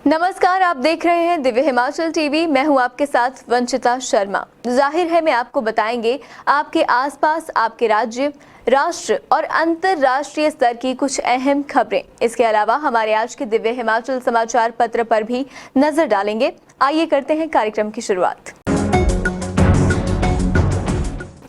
नमस्कार, आप देख रहे हैं दिव्य हिमाचल टीवी। मैं हूं आपके साथ वंचिता शर्मा। जाहिर है मैं आपको बताएंगे आपके आसपास, आपके राज्य, राष्ट्र और अंतर्राष्ट्रीय स्तर की कुछ अहम खबरें। इसके अलावा हमारे आज के दिव्य हिमाचल समाचार पत्र पर भी नजर डालेंगे। आइए करते हैं कार्यक्रम की शुरुआत।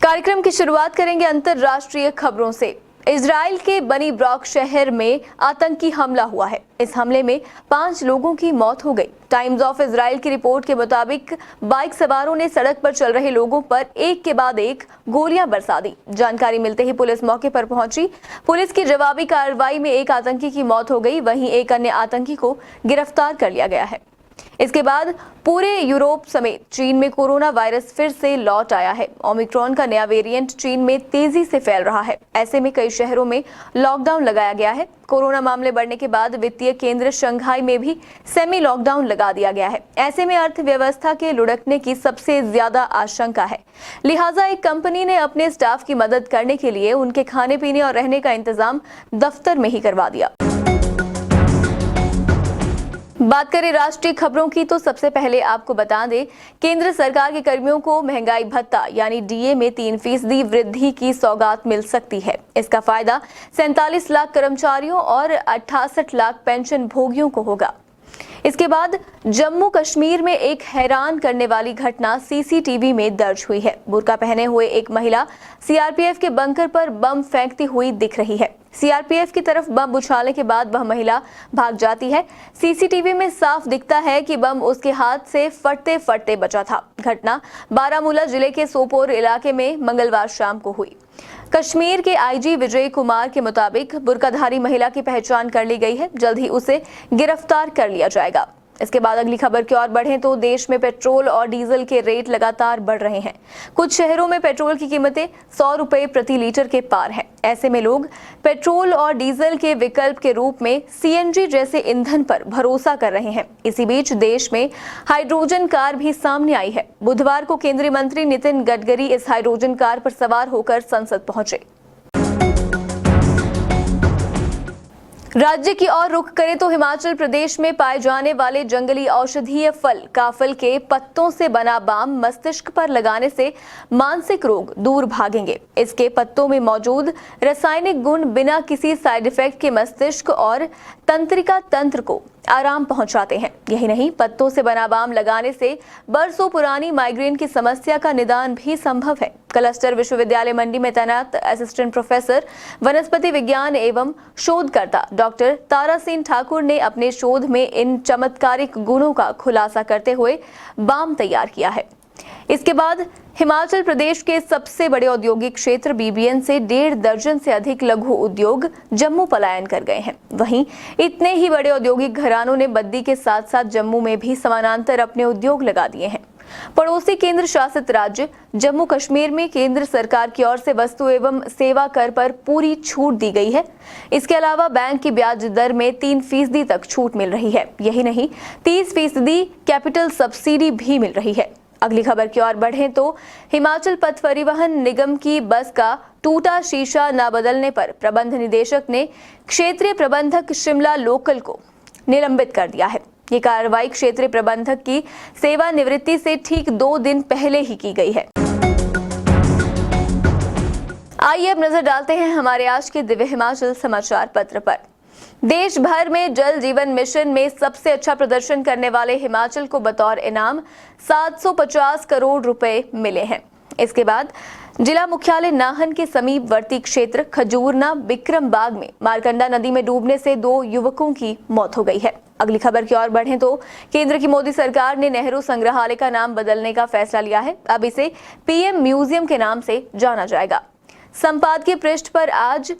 कार्यक्रम की शुरुआत करेंगे अंतर्राष्ट्रीय खबरों से। इजराइल के बनी ब्रॉक शहर में आतंकी हमला हुआ है। इस हमले में 5 लोगों की मौत हो गई। टाइम्स ऑफ इजराइल की रिपोर्ट के मुताबिक बाइक सवारों ने सड़क पर चल रहे लोगों पर एक के बाद एक गोलियां बरसा दी। जानकारी मिलते ही पुलिस मौके पर पहुंची। पुलिस की जवाबी कार्रवाई में एक आतंकी की मौत हो गई, वहीं एक अन्य आतंकी को गिरफ्तार कर लिया गया है। इसके बाद पूरे यूरोप समेत चीन में कोरोना वायरस फिर से लौट आया है। ओमिक्रॉन का नया वेरिएंट चीन में तेजी से फैल रहा है। ऐसे में कई शहरों में लॉकडाउन लगाया गया है। कोरोना मामले बढ़ने के बाद वित्तीय केंद्र शंघाई में भी सेमी लॉकडाउन लगा दिया गया है। ऐसे में अर्थव्यवस्था के लुढ़कने की सबसे ज्यादा आशंका है। लिहाजा एक कंपनी ने अपने स्टाफ की मदद करने के लिए उनके खाने पीने और रहने का इंतजाम दफ्तर में ही करवा दिया। बात करें राष्ट्रीय खबरों की तो सबसे पहले आपको बता दें, केंद्र सरकार के कर्मियों को महंगाई भत्ता यानी डीए में 3% वृद्धि की सौगात मिल सकती है। इसका फायदा 47 लाख कर्मचारियों और 68 लाख पेंशन भोगियों को होगा। इसके बाद जम्मू कश्मीर में एक हैरान करने वाली घटना सीसीटीवी में दर्ज हुई है। बुर्का पहने हुए एक महिला सीआरपीएफ के बंकर पर बम फेंकती हुई दिख रही है। सीआरपीएफ की तरफ बम उछालने के बाद वह महिला भाग जाती है। सीसीटीवी में साफ दिखता है कि बम उसके हाथ से फटते फटते बचा था। घटना बारामूला जिले के सोपोर इलाके में मंगलवार शाम को हुई। कश्मीर के आईजी विजय कुमार के मुताबिक बुर्काधारी महिला की पहचान कर ली गई है। जल्द ही उसे गिरफ्तार कर लिया जाएगा। इसके बाद अगली खबर की ओर बढ़ें तो देश में पेट्रोल और डीजल के रेट लगातार बढ़ रहे हैं। कुछ शहरों में पेट्रोल की कीमतें 100 रुपए प्रति लीटर के पार है। ऐसे में लोग पेट्रोल और डीजल के विकल्प के रूप में सीएनजी जैसे ईंधन पर भरोसा कर रहे हैं। इसी बीच देश में हाइड्रोजन कार भी सामने आई है। बुधवार को केंद्रीय मंत्री नितिन गडकरी इस हाइड्रोजन कार पर सवार होकर संसद पहुंचे। राज्य की ओर रुख करें तो हिमाचल प्रदेश में पाए जाने वाले जंगली औषधीय फल काफल के पत्तों से बना बाम मस्तिष्क पर लगाने से मानसिक रोग दूर भागेंगे। इसके पत्तों में मौजूद रासायनिक गुण बिना किसी साइड इफेक्ट के मस्तिष्क और तंत्रिका तंत्र को आराम पहुंचाते हैं। यही नहीं, पत्तों से बना बाम लगाने से बरसों पुरानी माइग्रेन की समस्या का निदान भी संभव है। क्लस्टर विश्वविद्यालय मंडी में तैनात असिस्टेंट प्रोफेसर वनस्पति विज्ञान एवं शोधकर्ता डॉक्टर तारासेन ठाकुर ने अपने शोध में इन चमत्कारिक गुणों का खुलासा करते हुए बाम तैयार किया है। इसके बाद हिमाचल प्रदेश के सबसे बड़े औद्योगिक क्षेत्र बीबीएन से 1.5 दर्जन से अधिक लघु उद्योग जम्मू पलायन कर गए हैं। वहीं इतने ही बड़े औद्योगिक घरानों ने बद्दी के साथ साथ जम्मू में भी समानांतर अपने उद्योग लगा दिए हैं। पड़ोसी केंद्र शासित राज्य जम्मू कश्मीर में केंद्र सरकार की ओर से वस्तु एवं सेवा कर पर पूरी छूट दी गई है। इसके अलावा बैंक की ब्याज दर में 3% तक छूट मिल रही है। यही नहीं, 30% कैपिटल सब्सिडी भी मिल रही है। अगली खबर की ओर बढ़ें तो हिमाचल पथ परिवहन निगम की बस का टूटा शीशा न बदलने पर प्रबंध निदेशक ने क्षेत्रीय प्रबंधक शिमला लोकल को निलंबित कर दिया है। ये कार्रवाई क्षेत्रीय प्रबंधक की सेवानिवृत्ति से ठीक 2 दिन पहले ही की गई है। आइए अब नजर डालते हैं हमारे आज के दिव्य हिमाचल समाचार पत्र पर। देश भर में जल जीवन मिशन में सबसे अच्छा प्रदर्शन करने वाले हिमाचल को बतौर इनाम 750 करोड़ रुपए मिले हैं। इसके बाद जिला मुख्यालय नाहन के समीपवर्ती क्षेत्र खजूरना बिक्रम बाग में मारकंडा नदी में डूबने से 2 युवकों की मौत हो गई है। अगली खबर की ओर बढ़ें तो केंद्र की मोदी सरकार ने नेहरू संग्रहालय का नाम बदलने का फैसला लिया है। अब इसे पीएम म्यूजियम के नाम से जाना जाएगा। संपादकीय पृष्ठ पर आज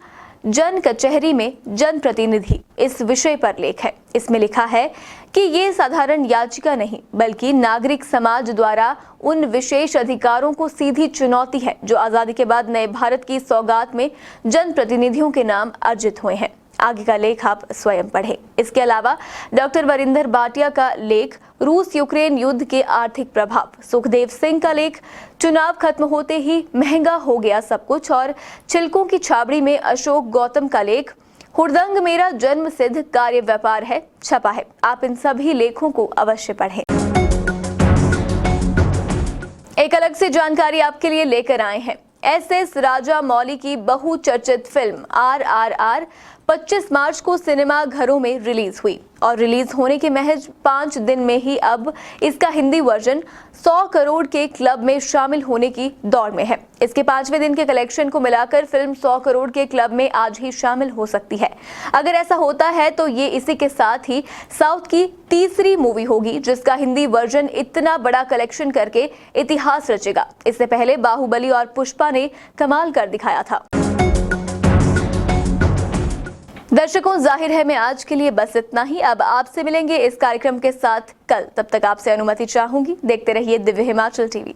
जन कचहरी में जनप्रतिनिधि इस विषय पर लेख है। इसमें लिखा है कि ये साधारण याचिका नहीं बल्कि नागरिक समाज द्वारा उन विशेष अधिकारों को सीधी चुनौती है जो आजादी के बाद नए भारत की सौगात में जनप्रतिनिधियों के नाम अर्जित हुए हैं। आगे का लेख आप स्वयं पढ़ें। इसके अलावा डॉक्टर वरिंदर भाटिया का लेख रूस यूक्रेन युद्ध के आर्थिक प्रभाव, सुखदेव सिंह का लेख चुनाव खत्म होते ही महंगा हो गया सब कुछ और छिलकों की छाबड़ी में अशोक गौतम का लेख हुड़दंग मेरा जन्म सिद्ध कार्य व्यापार है छपा है। आप इन सभी लेखों को अवश्य पढ़ें। एक अलग से जानकारी आपके लिए लेकर आए हैं। एस राजा मौली की बहुचर्चित फिल्म RRR 25 मार्च को सिनेमा घरों में रिलीज हुई और रिलीज होने के महज 5 दिन में ही अब इसका हिंदी वर्जन 100 करोड़ के क्लब में शामिल होने की दौड़ में है। इसके 5वें दिन के कलेक्शन को मिलाकर फिल्म 100 करोड़ के क्लब में आज ही शामिल हो सकती है। अगर ऐसा होता है तो ये इसी के साथ ही साउथ की तीसरी मूवी होगी जिसका हिंदी वर्जन इतना बड़ा कलेक्शन करके इतिहास रचेगा। इससे पहले बाहुबली और पुष्पा ने कमाल कर दिखाया था। दर्शकों, जाहिर है मैं आज के लिए बस इतना ही। अब आपसे मिलेंगे इस कार्यक्रम के साथ कल। तब तक आपसे अनुमति चाहूंगी। देखते रहिए दिव्य हिमाचल टीवी।